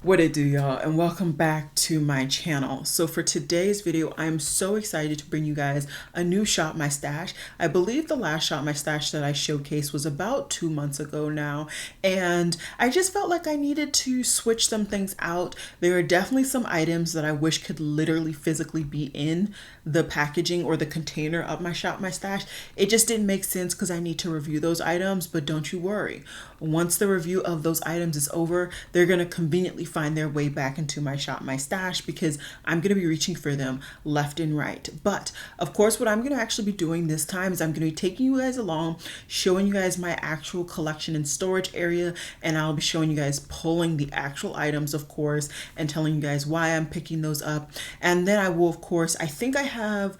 What it do, y'all, and welcome back to my channel. So for today's video, I'm so excited to bring you guys a new Shop My Stash. I believe the last Shop My Stash that I showcased was about 2 months ago now, and I just felt like I needed to switch some things out. There are definitely some items that I wish could literally physically be in the packaging or the container of my Shop My Stash. It just didn't make sense because I need to review those items, but don't you worry. Once the review of those items is over, they're going to conveniently find their way back into my Shop My Stash because I'm going to be reaching for them left and right. But of course, what I'm going to actually be doing this time is I'm going to be taking you guys along, showing you guys my actual collection and storage area, and I'll be showing you guys pulling the actual items, of course, and telling you guys why I'm picking those up. And then I will, of course, I think I have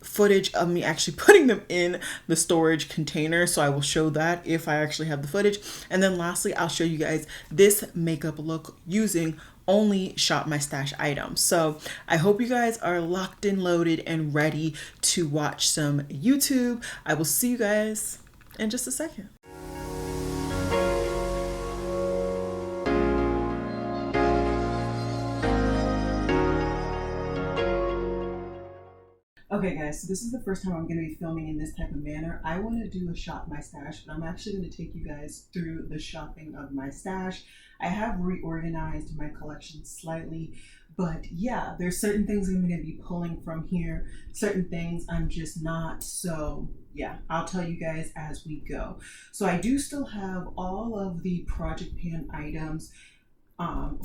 footage of me actually putting them in the storage container, so I will show that if I actually have the footage. And then lastly, I'll show you guys this makeup look using only Shop My Stash items. So I hope you guys are locked and loaded and ready to watch some YouTube. I will see you guys in just a second. Okay guys, so this is the first time I'm going to be filming in this type of manner. I want to do a Shop My Stash, but I'm actually going to take you guys through the shopping of my stash. I have reorganized my collection slightly, but yeah, there's certain things I'm going to be pulling from here, certain things I'm just not, so yeah, I'll tell you guys as we go. So I do still have all of the Project Pan items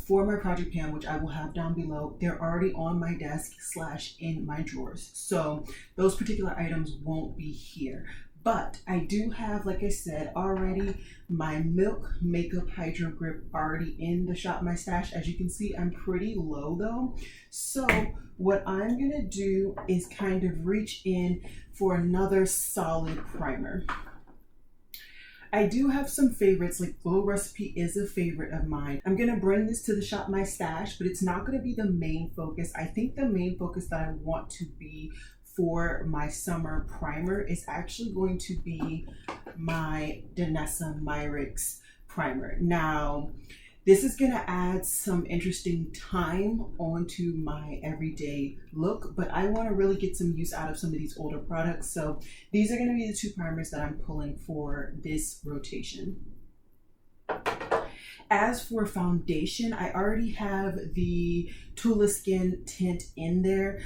for my Project Pan, which I will have down below. They're already on my desk / in my drawers, so those particular items won't be here. But I do have, like I said already, my Milk Makeup Hydro Grip already in the Shop My Stash. As you can see, I'm pretty low though, so what I'm gonna do is kind of reach in for another solid primer. I do have some favorites, like Glow Recipe is a favorite of mine. I'm gonna bring this to the Shop My Stash, but it's not gonna be the main focus. I think the main focus that I want to be for my summer primer is actually going to be my Danessa Myricks primer. Now, this is gonna add some interesting time onto my everyday look, but I wanna really get some use out of some of these older products. So these are gonna be the two primers that I'm pulling for this rotation. As for foundation, I already have the Tula Skin tint in there.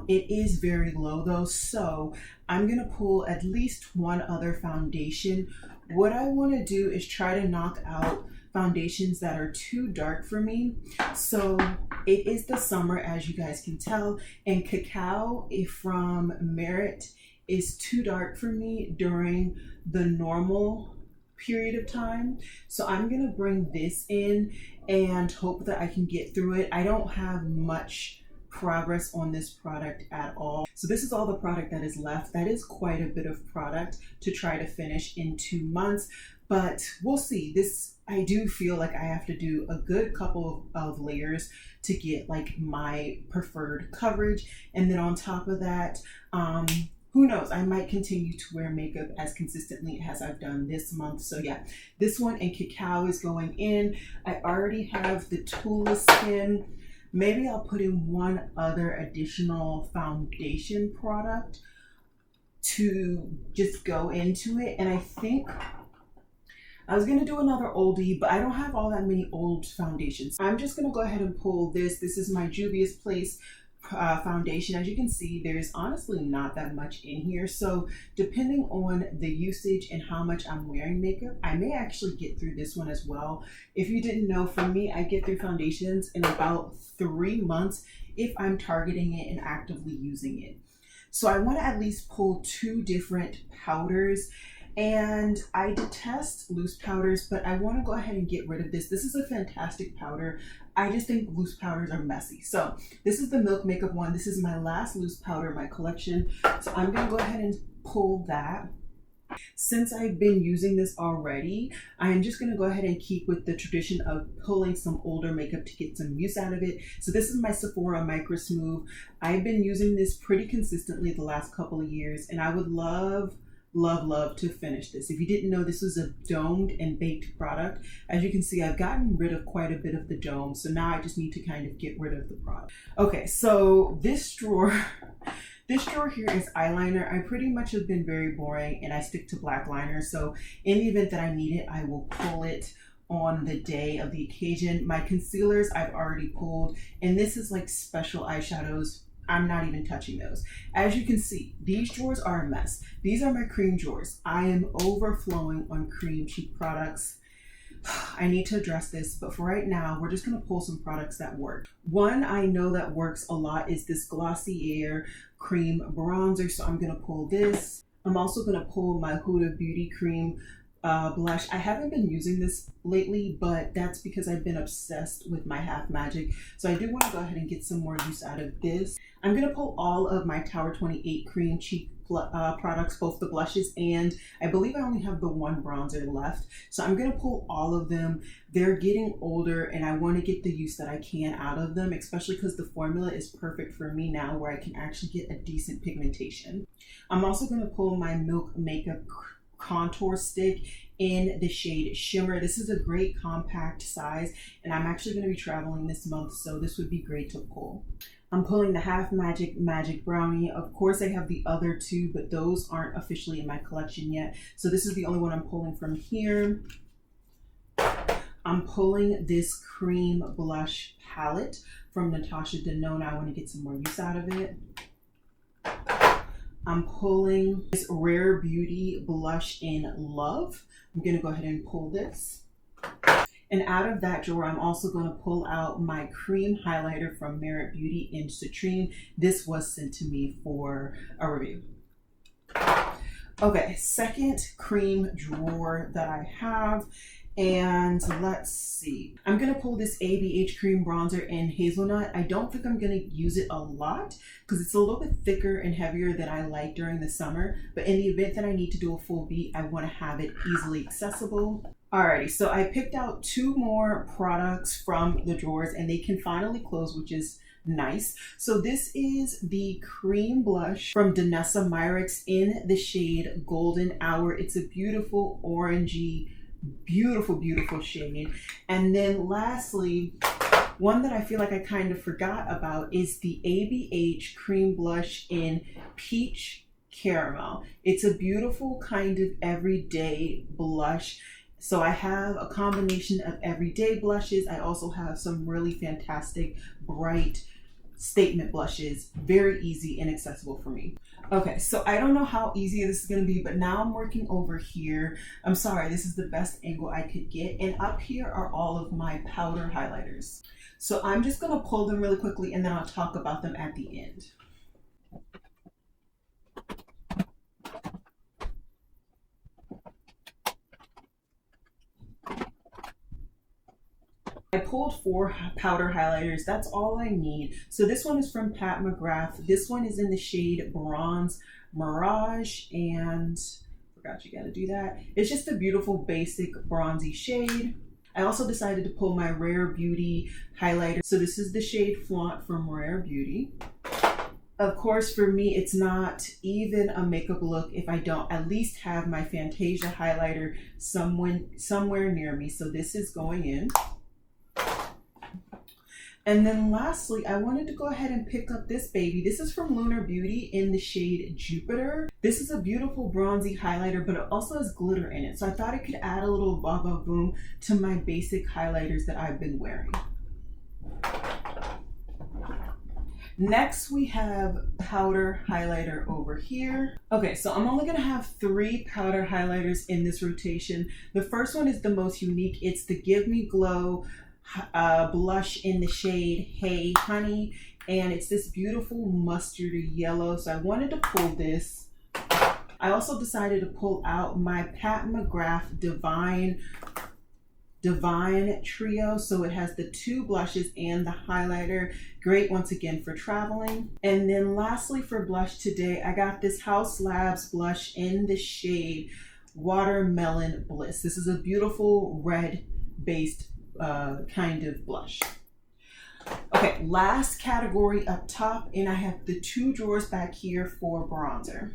It is very low though, so I'm gonna pull at least one other foundation. What I wanna do is try to knock out foundations that are too dark for me. So it is the summer, as you guys can tell, and Cacao from Merit is too dark for me during the normal period of time. So I'm gonna bring this in and hope that I can get through it. I don't have much progress on this product at all. So this is all the product that is left. That is quite a bit of product to try to finish in 2 months, but we'll see. This, I do feel like I have to do a good couple of layers to get like my preferred coverage. And then on top of that, who knows, I might continue to wear makeup as consistently as I've done this month. So yeah, this one in Cacao is going in. I already have the Tula Skin. Maybe I'll put in one other additional foundation product to just go into it. And I think I was gonna do another oldie, but I don't have all that many old foundations. I'm just gonna go ahead and pull this. This is my Juvia's Place foundation. As you can see, there's honestly not that much in here, so depending on the usage and how much I'm wearing makeup, I may actually get through this one as well. If you didn't know, for me, I get through foundations in about 3 months if I'm targeting it and actively using it. So I want to at least pull 2 different powders. And I detest loose powders, but I want to go ahead and get rid of this. This is a fantastic powder. I just think loose powders are messy. So this is the Milk Makeup one. This is my last loose powder in my collection. So I'm going to go ahead and pull that. Since I've been using this already, I am just going to go ahead and keep with the tradition of pulling some older makeup to get some use out of it. So this is my Sephora Micro Smooth. I've been using this pretty consistently the last couple of years, and I would love love to finish this. If you didn't know, this was a domed and baked product. As you can see, I've gotten rid of quite a bit of the dome, so now I just need to kind of get rid of the product. Okay, so this drawer this drawer here is eyeliner. I pretty much have been very boring and I stick to black liner, so in the event that I need it, I will pull it on the day of the occasion. My concealers I've already pulled, and this is like special eyeshadows. I'm not even touching those. As you can see, these drawers are a mess. These are my cream drawers. I am overflowing on cream cheap products. I need to address this, but for right now, we're just gonna pull some products that work. One I know that works a lot is this Glossier Cream Bronzer, so I'm gonna pull this. I'm also gonna pull my Huda Beauty Cream blush. I haven't been using this lately, but that's because I've been obsessed with my Half Magic. So I do want to go ahead and get some more use out of this. I'm going to pull all of my Tower 28 Cream Cheek products, both the blushes, and I believe I only have the one bronzer left. So I'm going to pull all of them. They're getting older and I want to get the use that I can out of them, especially because the formula is perfect for me now where I can actually get a decent pigmentation. I'm also going to pull my Milk Makeup contour stick in the shade Shimmer. This is a great compact size and I'm actually going to be traveling this month, so this would be great to pull. I'm pulling the Half Magic Brownie. Of course I have the other two, but those aren't officially in my collection yet, so this is the only one I'm pulling from here. I'm pulling this cream blush palette from Natasha Denona. I want to get some more use out of it. I'm pulling this Rare Beauty blush in Love. I'm going to go ahead and pull this. And out of that drawer, I'm also going to pull out my cream highlighter from Merit Beauty in Citrine. This was sent to me for a review. Okay, second cream drawer that I have. And let's see. I'm going to pull this ABH Cream Bronzer in Hazelnut. I don't think I'm going to use it a lot because it's a little bit thicker and heavier than I like during the summer. But in the event that I need to do a full beat, I want to have it easily accessible. Alrighty, so I picked out two more products from the drawers and they can finally close, which is nice. So this is the cream blush from Danessa Myricks in the shade Golden Hour. It's a beautiful orangey, beautiful shade. And then lastly, one that I feel like I kind of forgot about is the ABH cream blush in Peach Caramel. It's a beautiful kind of everyday blush. So I have a combination of everyday blushes. I also have some really fantastic bright statement blushes, very easy and accessible for me. Okay, so I don't know how easy this is going to be, but now I'm working over here. I'm sorry, this is the best angle I could get. And up here are all of my powder highlighters. So I'm just going to pull them really quickly and then I'll talk about them at the end. I pulled 4 powder highlighters. That's all I need. So this one is from Pat McGrath. This one is in the shade Bronze Mirage, and forgot you gotta do that. It's just a beautiful basic bronzy shade. I also decided to pull my Rare Beauty highlighter. So this is the shade Flaunt from Rare Beauty. Of course, for me, it's not even a makeup look if I don't at least have my Fantasia highlighter somewhere near me. So this is going in. And then lastly, I wanted to go ahead and pick up this baby. This is from Lunar Beauty in the shade Jupiter. This is a beautiful bronzy highlighter, but it also has glitter in it. So I thought it could add a little va-va-voom to my basic highlighters that I've been wearing. Next, we have powder highlighter over here. Okay, so I'm only gonna have 3 powder highlighters in this rotation. The first one is the most unique. It's the Give Me Glow blush in the shade Hey Honey, and it's this beautiful mustardy yellow. So I wanted to pull this. I also decided to pull out my Pat McGrath Divine Trio. So it has the 2 blushes and the highlighter. Great once again for traveling. And then lastly for blush today, I got this House Labs blush in the shade Watermelon Bliss. This is a beautiful red based kind of blush. Okay, last category up top, and I have the 2 drawers back here for bronzer.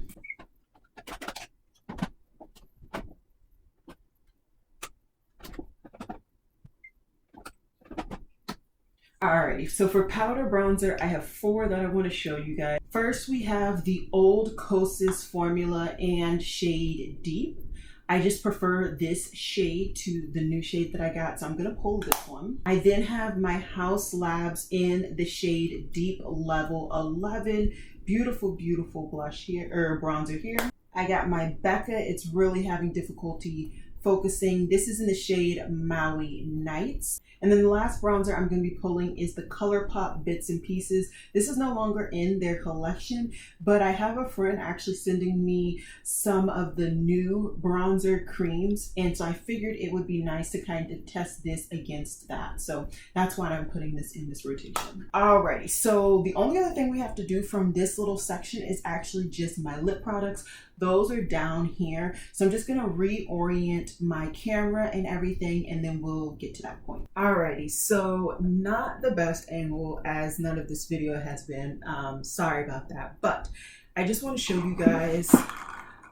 Alrighty, so for powder bronzer, I have 4 that I want to show you guys. First, we have the old Kosas formula and shade Deep. I just prefer this shade to the new shade that I got, so I'm going to pull this one. I then have my House Labs in the shade Deep Level 11. Beautiful, beautiful blush here, or bronzer here. I got my Becca. It's really having difficulty focusing. This is in the shade Maui Nights. And then the last bronzer I'm going to be pulling is the ColourPop Bits and Pieces. This is no longer in their collection, but I have a friend actually sending me some of the new bronzer creams, and so I figured it would be nice to kind of test this against that. So that's why I'm putting this in this rotation. Alrighty, so the only other thing we have to do from this little section is actually just my lip products. Those are down here. So I'm just gonna reorient my camera and everything, and then we'll get to that point. Alrighty, so not the best angle, as none of this video has been. Sorry about that, but I just want to show you guys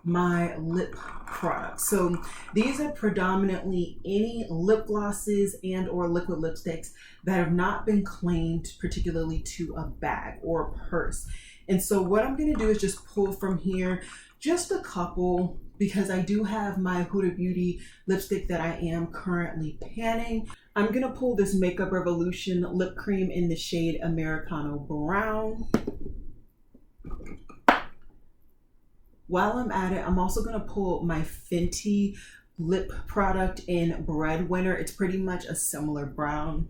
my lip products. So these are predominantly any lip glosses and or liquid lipsticks that have not been claimed particularly to a bag or a purse. And so what I'm gonna do is just pull from here just a couple, because I do have my Huda Beauty lipstick that I am currently panning. I'm gonna pull this Makeup Revolution lip cream in the shade Americano Brown. While I'm at it, I'm also gonna pull my Fenty lip product in Breadwinner. It's pretty much a similar brown.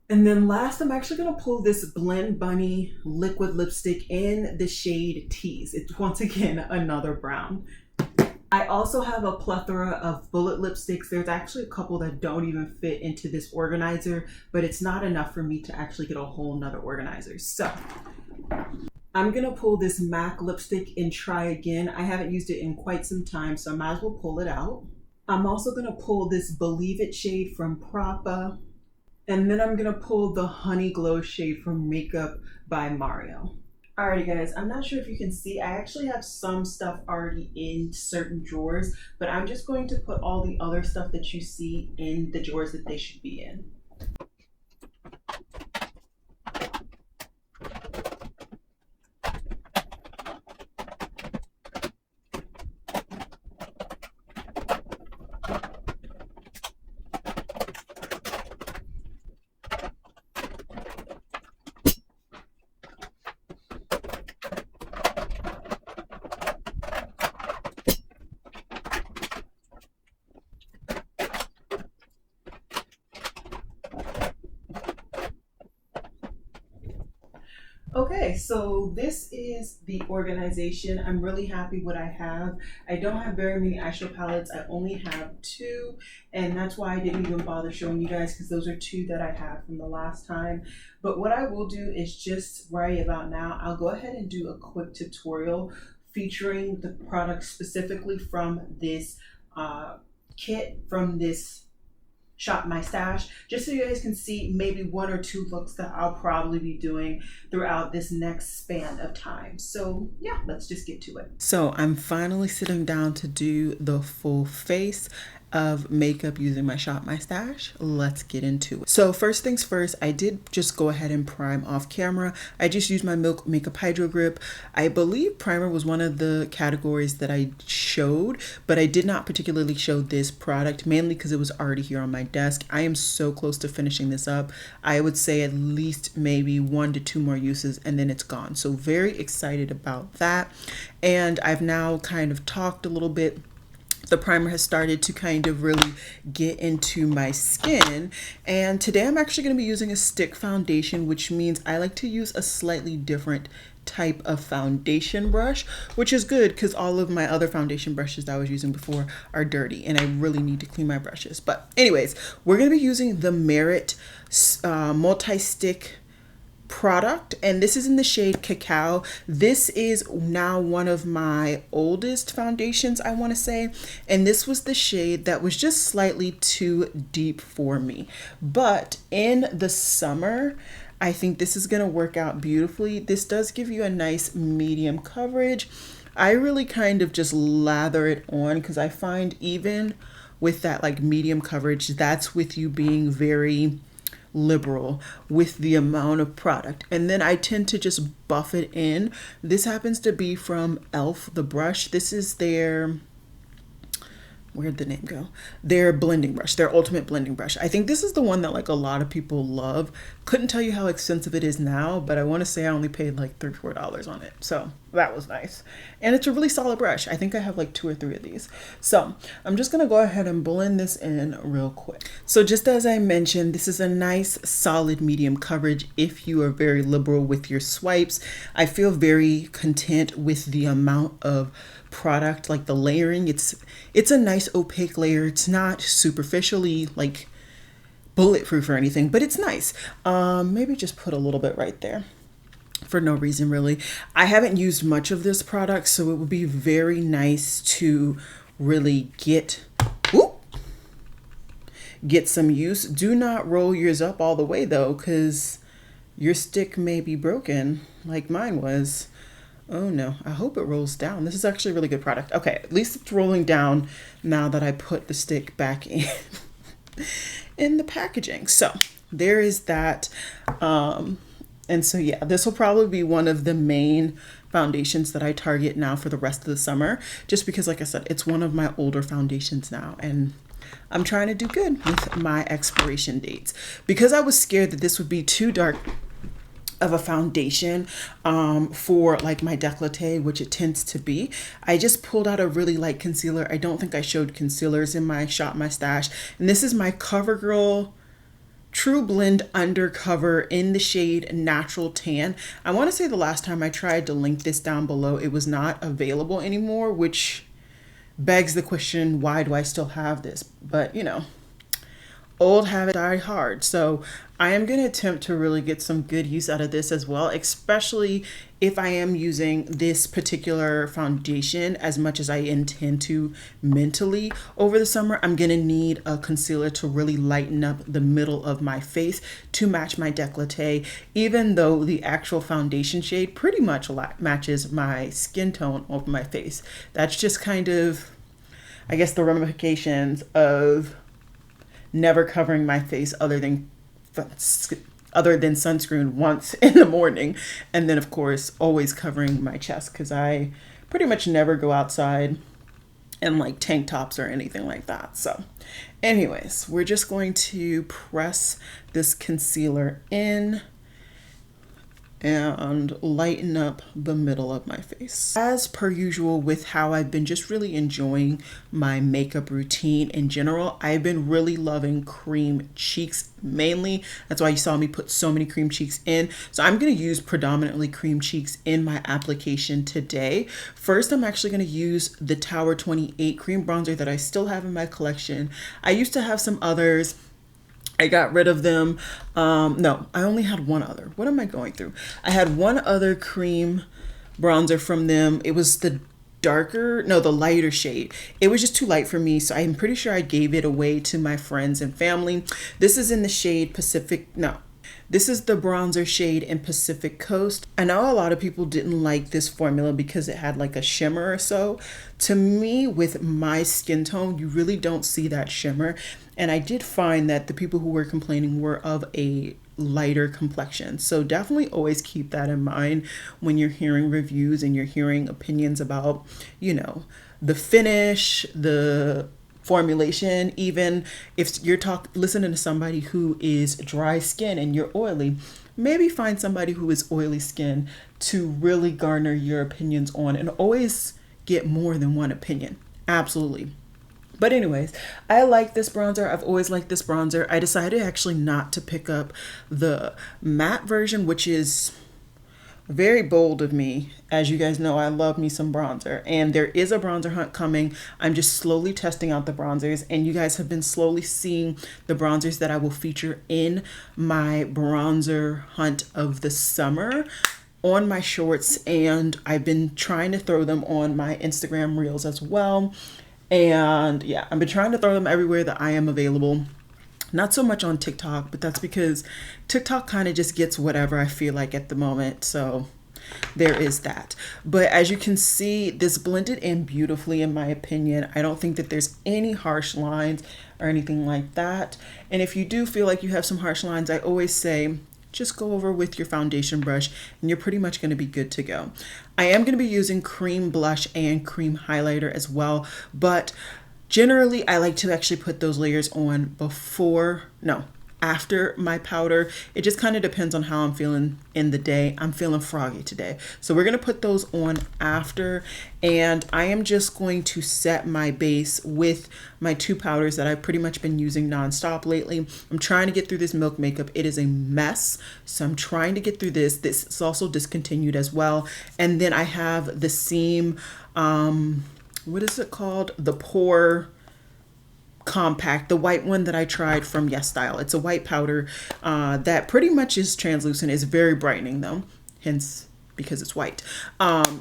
And then last, I'm actually gonna pull this Blend Bunny liquid lipstick in the shade Tease. It's once again another brown. I also have a plethora of bullet lipsticks. There's actually a couple that don't even fit into this organizer, but it's not enough for me to actually get a whole nother organizer. So I'm gonna pull this MAC lipstick and Try Again. I haven't used it in quite some time, so I might as well pull it out. I'm also gonna pull this Believe It shade from Prapa. And then I'm gonna pull the Honey Glow shade from Makeup by Mario. Alrighty guys, I'm not sure if you can see, I actually have some stuff already in certain drawers, but I'm just going to put all the other stuff that you see in the drawers that they should be in. Okay, so this is the organization. I'm really happy what I have. I don't have very many eyeshadow palettes. I only have 2, and that's why I didn't even bother showing you guys, because those are 2 that I have from the last time. But what I will do is just right about now, I'll go ahead and do a quick tutorial featuring the products specifically from this kit, from this Shop My Stash, just so you guys can see maybe 1 or 2 looks that I'll probably be doing throughout this next span of time. So yeah, let's just get to it. So I'm finally sitting down to do the full face of makeup using my Shop My Stash. Let's get into it. So first things first, I did just go ahead and prime off camera. I just used my Milk Makeup Hydro Grip. I believe primer was one of the categories that I showed, but I did not particularly show this product, mainly because it was already here on my desk. I am so close to finishing this up. I would say at least maybe 1 to 2 more uses and then it's gone. So very excited about that. And I've now kind of talked a little bit. The primer has started to kind of really get into my skin, and today I'm actually going to be using a stick foundation, which means I like to use a slightly different type of foundation brush, which is good because all of my other foundation brushes that I was using before are dirty and I really need to clean my brushes. But anyways, we're going to be using the Merit multi-stick product, and this is in the shade Cacao. This is now one of my oldest foundations, I want to say, and this was the shade that was just slightly too deep for me, but in the summer I think this is going to work out beautifully. This does give you a nice medium coverage. I really kind of just lather it on because I find even with that like medium coverage, that's with you being very liberal with the amount of product, and then I tend to just buff it in. This happens to be from Elf, the brush. This is their, where'd the name go? Their blending brush, their ultimate blending brush. I think this is the one that like a lot of people love. Couldn't tell you how expensive it is now, but I want to say I only paid like $3 or $4 on it. So that was nice. And it's a really solid brush. I think I have like 2 or 3 of these. So I'm just going to go ahead and blend this in real quick. So just as I mentioned, this is a nice solid medium coverage if you are very liberal with your swipes. I feel very content with the amount of product, like the layering. It's a nice opaque layer. It's not superficially like bulletproof or anything, but it's nice. Maybe just put a little bit right there for no reason really. I haven't used much of this product, so it would be very nice to really get some use. Do not roll yours up all the way though, because your stick may be broken like mine was. Oh no, I hope it rolls down. This is actually a really good product. Okay, at least it's rolling down now that I put the stick back in the packaging. So there is that. And so yeah, this will probably be one of the main foundations that I target now for the rest of the summer, just because like I said, it's one of my older foundations now, and I'm trying to do good with my expiration dates. Because I was scared that this would be too dark of a foundation for like my décolleté, which it tends to be, I just pulled out a really light concealer. I don't think I showed concealers in my Shop My Stash, and this is my Covergirl Trublend Undercover in the shade Natural Tan. I want to say the last time I tried to link this down below, it was not available anymore, which begs the question, why do I still have this? But you know, old habit die hard. So I am going to attempt to really get some good use out of this as well, especially if I am using this particular foundation as much as I intend to mentally over the summer. I'm going to need a concealer to really lighten up the middle of my face to match my décolleté, even though the actual foundation shade pretty much matches my skin tone over my face. That's just kind of, I guess, the ramifications of never covering my face other than sunscreen once in the morning, and then of course always covering my chest, because I pretty much never go outside in like tank tops or anything like that. So anyways, we're just going to press this concealer in and lighten up the middle of my face. As per usual with how I've been just really enjoying my makeup routine in general, I've been really loving cream cheeks mainly. That's why you saw me put so many cream cheeks in. So I'm going to use predominantly cream cheeks in my application today. First, I'm actually going to use the Tower 28 cream bronzer that I still have in my collection. I used to have some others. I got rid of them. No, I only had one other. What am I going through? I had one other cream bronzer from them. It was the lighter shade. It was just too light for me, so I'm pretty sure I gave it away to my friends and family. This is in the shade This is the bronzer shade in Pacific Coast. I know a lot of people didn't like this formula because it had like a shimmer or so. To me, with my skin tone, you really don't see that shimmer. And I did find that the people who were complaining were of a lighter complexion. So definitely always keep that in mind when you're hearing reviews and you're hearing opinions about, you know, the finish, the formulation. Even if you're listening to somebody who is dry skin and you're oily, maybe find somebody who is oily skin to really garner your opinions on, and always get more than one opinion. Absolutely. But anyways, I like this bronzer. I've always liked this bronzer. I decided actually not to pick up the matte version, which is very bold of me. As you guys know, I love me some bronzer, and there is a bronzer hunt coming. I'm just slowly testing out the bronzers, and you guys have been slowly seeing the bronzers that I will feature in my bronzer hunt of the summer on my shorts, and I've been trying to throw them on my Instagram reels as well. And yeah, I've been trying to throw them everywhere that I am available. Not so much on TikTok, but that's because TikTok kind of just gets whatever I feel like at the moment. So there is that. But as you can see, this blended in beautifully in my opinion. I don't think that there's any harsh lines or anything like that. And if you do feel like you have some harsh lines, I always say, just go over with your foundation brush and you're pretty much going to be good to go. I am going to be using cream blush and cream highlighter as well, but generally I like to actually put those layers on after my powder. It just kind of depends on how I'm feeling in the day. I'm feeling froggy today. So we're going to put those on after, and I am just going to set my base with my two powders that I've pretty much been using nonstop lately. I'm trying to get through this milk makeup. It is a mess. So I'm trying to get through this. This is also discontinued as well. And then I have the seam, what is it called? The Pore Compact, the white one that I tried from Yes Style. It's a white powder that pretty much is translucent. It's very brightening though, hence because it's white.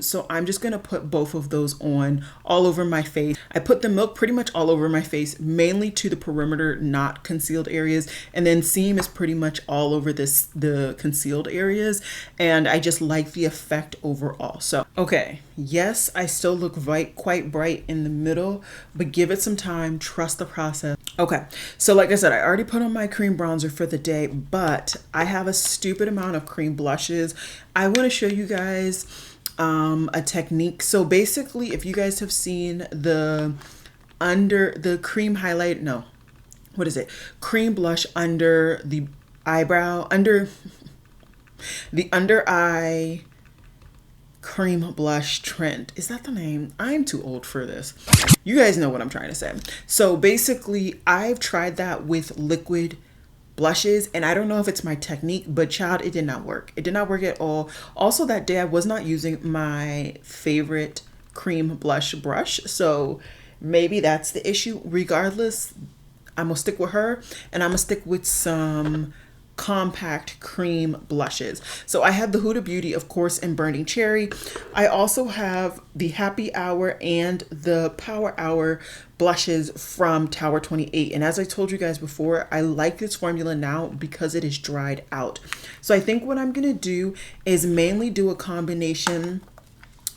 So I'm just gonna put both of those on all over my face. I put the milk pretty much all over my face, mainly to the perimeter, not concealed areas, and then seam is pretty much all over the concealed areas, and I just like the effect overall. So okay, yes, I still look quite bright in the middle, but give it some time, trust the process. Okay, so like I said, I already put on my cream bronzer for the day, but I have a stupid amount of cream blushes. I want to show you guys a technique. So basically, if you guys have seen the cream highlight, no, what is it? Cream blush under the eyebrow, under the under eye cream blush trend. Is that the name? I'm too old for this. You guys know what I'm trying to say. So basically, I've tried that with liquid blushes, and I don't know if it's my technique, but child, it did not work. It did not work at all. Also, that day I was not using my favorite cream blush brush, so maybe that's the issue. Regardless, I'm gonna stick with her, and I'm gonna stick with some compact cream blushes. So I have the Huda Beauty, of course, in Burning Cherry. I also have the Happy Hour and the Power Hour blushes from Tower 28. And as I told you guys before, I like this formula now because it is dried out. So I think what I'm gonna do is mainly do a combination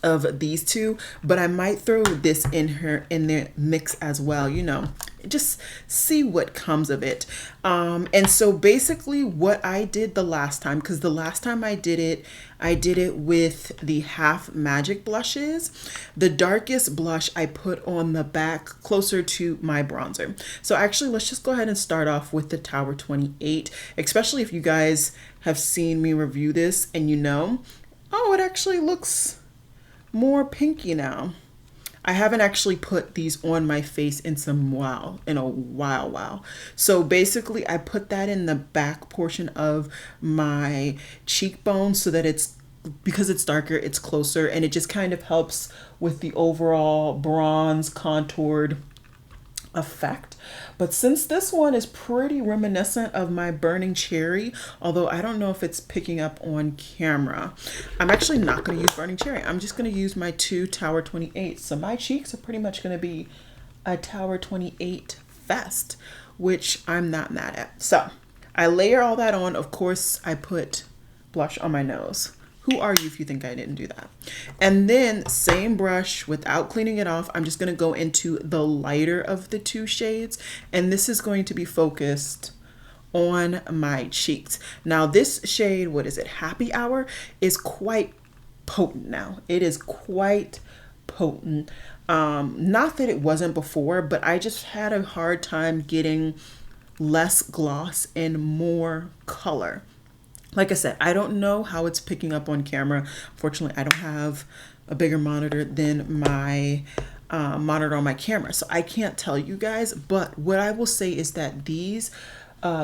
of these two, but I might throw this in the mix as well, you know, just see what comes of it. And so basically what I did the last time, because the last time I did it with the Half Magic blushes. The darkest blush I put on the back closer to my bronzer. So actually, let's just go ahead and start off with the Tower 28, especially if you guys have seen me review this and you know, oh, it actually looks more pinky now. I haven't actually put these on my face in a while. So basically I put that in the back portion of my cheekbone so that because it's darker, it's closer, and it just kind of helps with the overall bronze contoured effect. But since this one is pretty reminiscent of my Burning Cherry, although I don't know if it's picking up on camera, I'm actually not going to use Burning Cherry. I'm just going to use my two Tower 28. So my cheeks are pretty much going to be a Tower 28 fest, which I'm not mad at. So I layer all that on. Of course, I put blush on my nose. Who are you if you think I didn't do that? And then same brush, without cleaning it off, I'm just gonna go into the lighter of the two shades. And this is going to be focused on my cheeks. Now this shade, what is it? Happy Hour, is quite potent now. It is quite potent. Not that it wasn't before, but I just had a hard time getting less gloss and more color. Like I said, I don't know how it's picking up on camera. Fortunately, I don't have a bigger monitor than my monitor on my camera, so I can't tell you guys. But what I will say is that these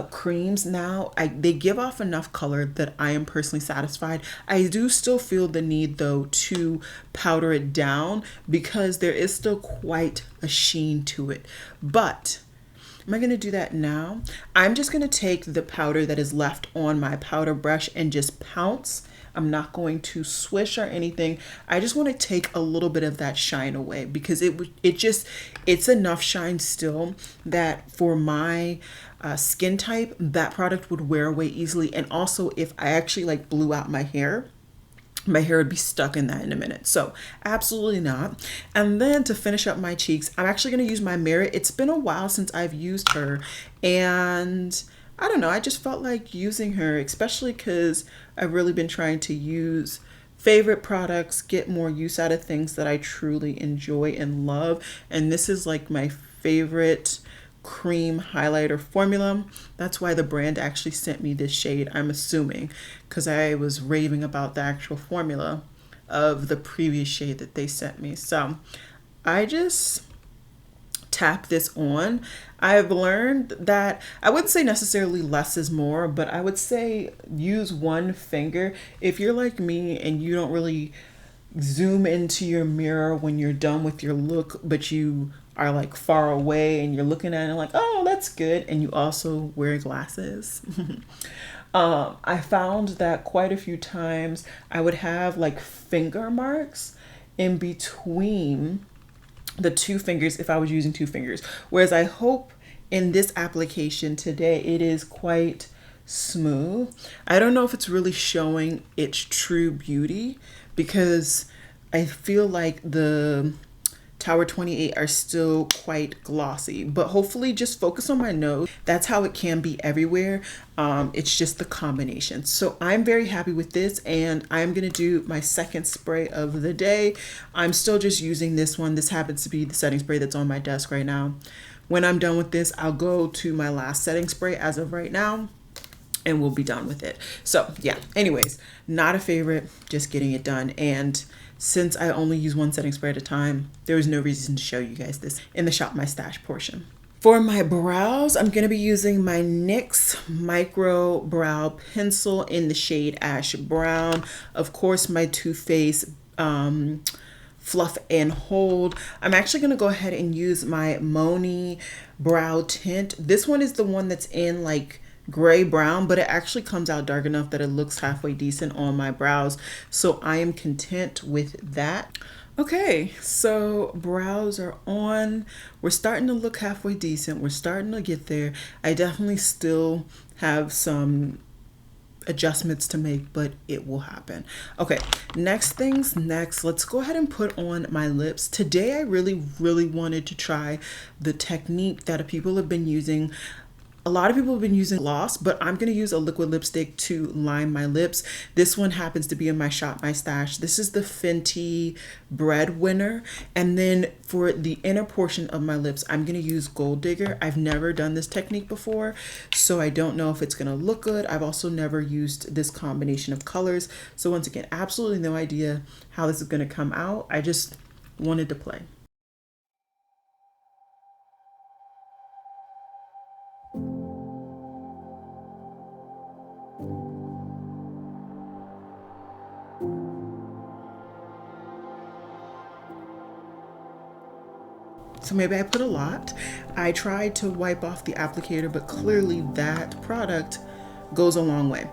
creams now, they give off enough color that I am personally satisfied. I do still feel the need though to powder it down because there is still quite a sheen to it. But am I going to do that now? I'm just going to take the powder that is left on my powder brush and just pounce. I'm not going to swish or anything. I just want to take a little bit of that shine away because it's enough shine still that for my skin type, that product would wear away easily. And also if I actually like blew out my hair, my hair would be stuck in that in a minute. So absolutely not. And then to finish up my cheeks, I'm actually going to use my mirror. It's been a while since I've used her, and I don't know, I just felt like using her, especially because I've really been trying to use favorite products, get more use out of things that I truly enjoy and love. And this is like my favorite cream highlighter formula. That's why the brand actually sent me this shade, I'm assuming, because I was raving about the actual formula of the previous shade that they sent me. So I just tap this on. I've learned that I wouldn't say necessarily less is more, but I would say use one finger. If you're like me and you don't really zoom into your mirror when you're done with your look, but you are like far away and you're looking at it like, oh, that's good, and you also wear glasses. I found that quite a few times I would have like finger marks in between the two fingers if I was using two fingers. Whereas I hope in this application today it is quite smooth. I don't know if it's really showing its true beauty because I feel like the Tower 28 are still quite glossy, but hopefully just focus on my nose. That's how it can be everywhere. It's just the combination. So I'm very happy with this, and I'm gonna do my second spray of the day. I'm still just using this one. This happens to be the setting spray that's on my desk right now. When I'm done with this, I'll go to my last setting spray as of right now, and we'll be done with it. So yeah, anyways, not a favorite, just getting it done. And since I only use one setting spray at a time, there was no reason to show you guys this in the Shop My Stash portion. For my brows, I'm going to be using my NYX Micro Brow Pencil in the shade Ash Brown. Of course, my Too Faced Fluff and Hold. I'm actually going to go ahead and use my Moni Brow Tint. This one is the one that's in like gray brown, but it actually comes out dark enough that it looks halfway decent on my brows, so I am content with that. Okay, so brows are on. We're starting to look halfway decent. We're starting to get there. I definitely still have some adjustments to make, but it will happen. Okay, next things next, let's go ahead and put on my lips. Today I really wanted to try the technique that people have been using. A lot of people have been using gloss, but I'm going to use a liquid lipstick to line my lips. This one happens to be in my Shop My Stash. This is the Fenty Breadwinner. And then for the inner portion of my lips, I'm going to use Gold Digger. I've never done this technique before, so I don't know if it's going to look good. I've also never used this combination of colors. So once again, absolutely no idea how this is going to come out. I just wanted to play. So maybe I put a lot. I tried to wipe off the applicator, but clearly that product goes a long way.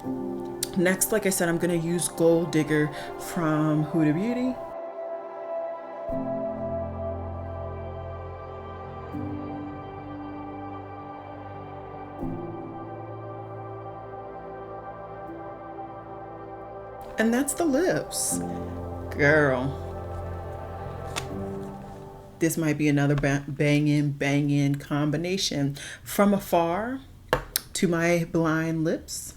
Next, like I said, I'm gonna use Gold Digger from Huda Beauty. And that's the lips. Girl. This might be another bang-in combination. From afar to my blind lips,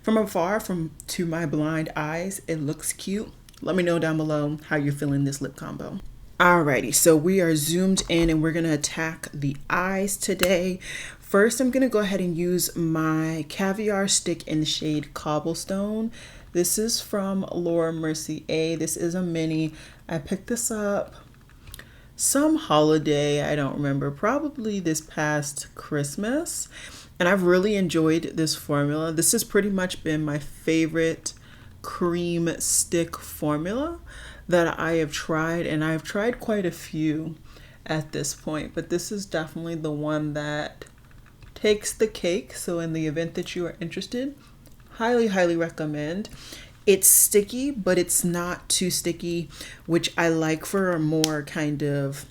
From afar to my blind eyes, it looks cute. Let me know down below how you're feeling this lip combo. Alrighty, so we are zoomed in and we're gonna attack the eyes today. First, I'm gonna go ahead and use my Caviar Stick in the shade Cobblestone. This is from Laura Mercier. This is a mini. I picked this up some holiday, I don't remember, probably this past Christmas. And I've really enjoyed this formula. This has pretty much been my favorite cream stick formula that I have tried, and I've tried quite a few at this point, but this is definitely the one that takes the cake. So in the event that you are interested, highly recommend. It's sticky, but it's not too sticky, which I like for a more kind of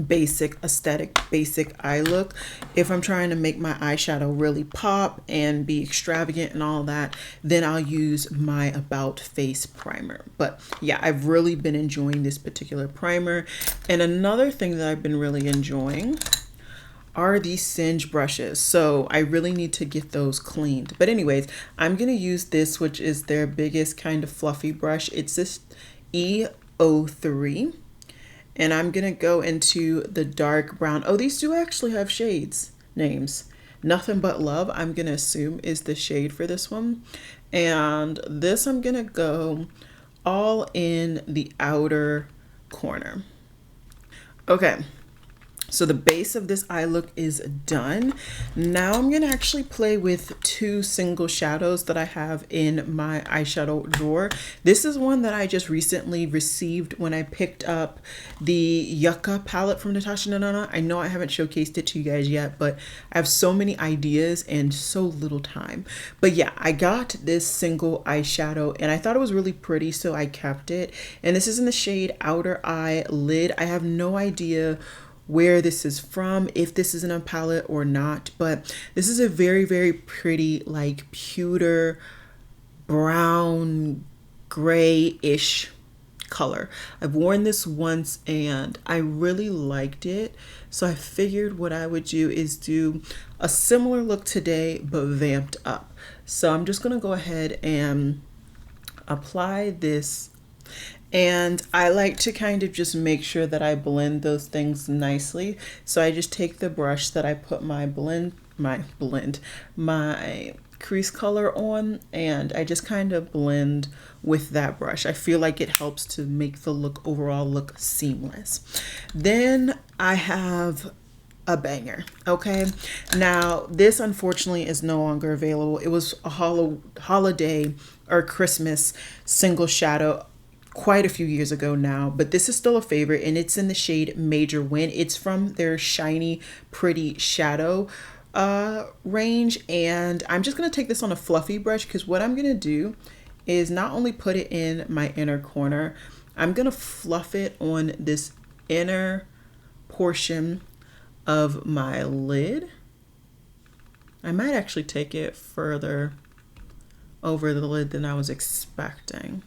basic aesthetic, basic eye look. If I'm trying to make my eyeshadow really pop and be extravagant and all that, then I'll use my About Face primer. But yeah, I've really been enjoying this particular primer. And another thing that I've been really enjoying are these singe brushes. So I really need to get those cleaned. But anyways, I'm gonna use this, which is their biggest kind of fluffy brush. It's this E03. And I'm gonna go into the dark brown. Oh, these do actually have shades names. Nothing But Love, I'm gonna assume, is the shade for this one. And this I'm gonna go all in the outer corner. Okay, so the base of this eye look is done. Now I'm gonna actually play with two single shadows that I have in my eyeshadow drawer. This is one that I just recently received when I picked up the Yucca palette from Natasha Denona. I know I haven't showcased it to you guys yet, but I have so many ideas and so little time. But yeah, I got this single eyeshadow and I thought it was really pretty, so I kept it. And this is in the shade Outer Eye Lid. I have no idea where this is from, if this is in a palette or not, but this is a very, very pretty, like pewter brown gray-ish color. I've worn this once and I really liked it, so I figured what I would do is do a similar look today but vamped up. So I'm just gonna go ahead and apply this. And I like to kind of just make sure that I blend those things nicely. So I just take the brush that I put my crease color on, and I just kind of blend with that brush. I feel like it helps to make the look overall look seamless. Then I have a banger. Okay, now this unfortunately is no longer available. It was a holiday or Christmas single shadow quite a few years ago now, but this is still a favorite, and it's in the shade Major Win. It's from their Shiny Pretty Shadow range, and I'm just gonna take this on a fluffy brush because what I'm gonna do is not only put it in my inner corner, I'm gonna fluff it on this inner portion of my lid. I might actually take it further over the lid than I was expecting.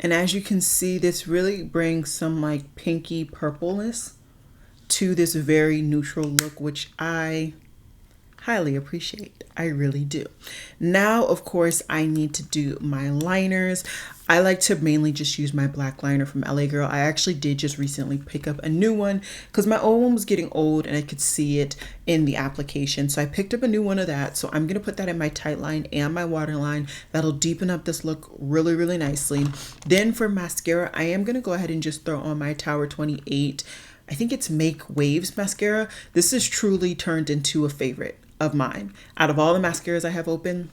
And as you can see, this really brings some like pinky purpleness to this very neutral look, which I highly appreciate. I really do. Now, of course, I need to do my liners. I like to mainly just use my black liner from LA Girl. I actually did just recently pick up a new one because my old one was getting old and I could see it in the application. So I picked up a new one of that. So I'm going to put that in my tight line and my waterline. That'll deepen up this look really, really nicely. Then for mascara, I am going to go ahead and just throw on my Tower 28. I think it's Make Waves mascara. This is truly turned into a favorite of mine. Out of all the mascaras I have open,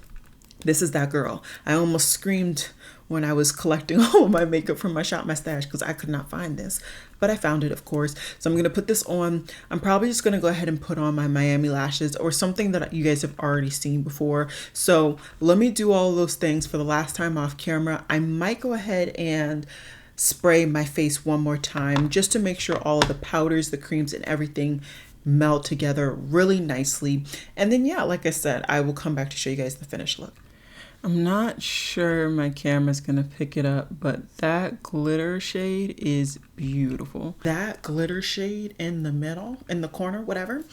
this is that girl. I almost screamed when I was collecting all of my makeup from my Shop My Stash because I could not find this, but I found it, of course. So I'm going to put this on. I'm probably just going to go ahead and put on my Miami lashes or something that you guys have already seen before. So let me do all of those things for the last time off camera. I might go ahead and spray my face one more time just to make sure all of the powders, the creams, and everything melt together really nicely. And then yeah, like I said, I will come back to show you guys the finished look. I'm not sure my camera's gonna pick it up, but that glitter shade is beautiful. That glitter shade in the middle, in the corner, whatever,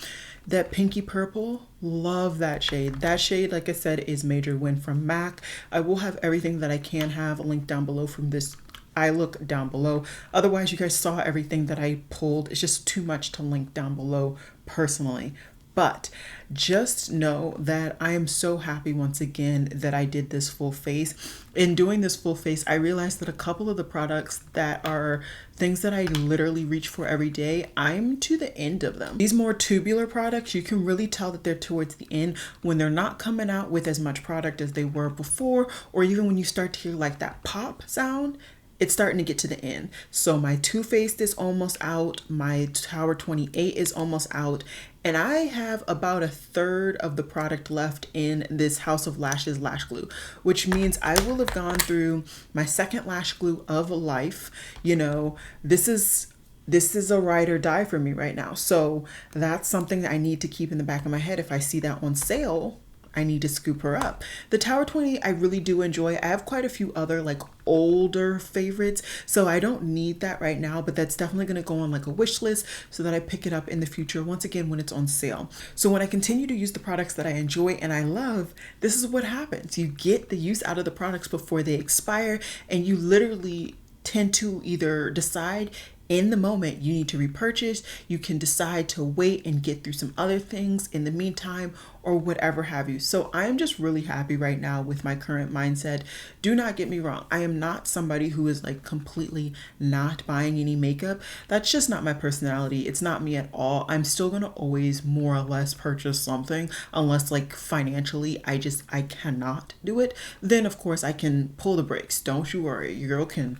that pinky purple, love that shade. That shade, like I said, is Major Win from MAC. I will have everything that I can have linked down below from this eye look down below. Otherwise, you guys saw everything that I pulled. It's just too much to link down below personally. But just know that I am so happy once again that I did this full face. In doing this full face, I realized that a couple of the products that are things that I literally reach for every day, I'm to the end of them. These more tubular products, you can really tell that they're towards the end when they're not coming out with as much product as they were before, or even when you start to hear like that pop sound, it's starting to get to the end. So my Too Faced is almost out. My Tower 28 is almost out. And I have about a third of the product left in this House of Lashes lash glue, which means I will have gone through my second lash glue of life. You know, this is this is a ride or die for me right now. So that's something that I need to keep in the back of my head. If I see that on sale, I need to scoop her up. The Tower 20 I really do enjoy. I have quite a few other like older favorites, so I don't need that right now, but that's definitely going to go on like a wish list so that I pick it up in the future, once again when it's on sale. So when I continue to use the products that I enjoy and I love, this is what happens. You get the use out of the products before they expire, and you literally tend to either decide in the moment you need to repurchase, you can decide to wait and get through some other things in the meantime, or whatever have you. So I am just really happy right now with my current mindset. Do not get me wrong, I am not somebody who is like completely not buying any makeup. That's just not my personality. It's not me at all. I'm still gonna always more or less purchase something, unless like financially I cannot do it. Then of course I can pull the brakes. Don't you worry, your girl can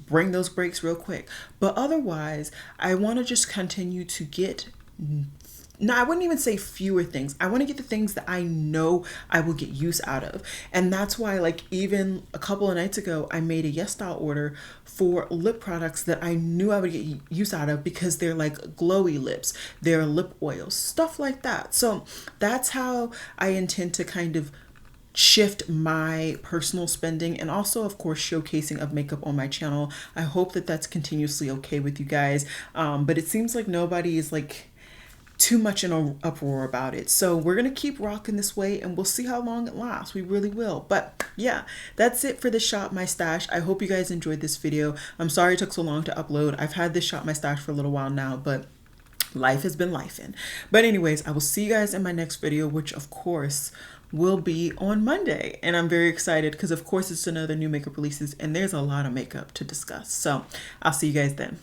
bring those brakes real quick. But otherwise, I want to just continue to get, no, I wouldn't even say fewer things. I want to get the things that I know I will get use out of. And that's why, like, even a couple of nights ago, I made a Yes Style order for lip products that I knew I would get use out of, because they're like glowy lips, they're lip oils, stuff like that. So that's how I intend to kind of shift my personal spending, and also of course showcasing of makeup on my channel. I hope that that's continuously okay with you guys, but it seems like nobody is like too much in an uproar about it. So we're gonna keep rocking this way, and we'll see how long it lasts. We really will. But yeah, that's it for the Shop My Stash. I hope you guys enjoyed this video. I'm sorry it took so long to upload. I've had this Shop My Stash for a little while now, but life has been lifing. But anyways, I will see you guys in my next video, which of course will be on Monday. And I'm very excited because of course it's another new makeup releases, and there's a lot of makeup to discuss. So I'll see you guys then.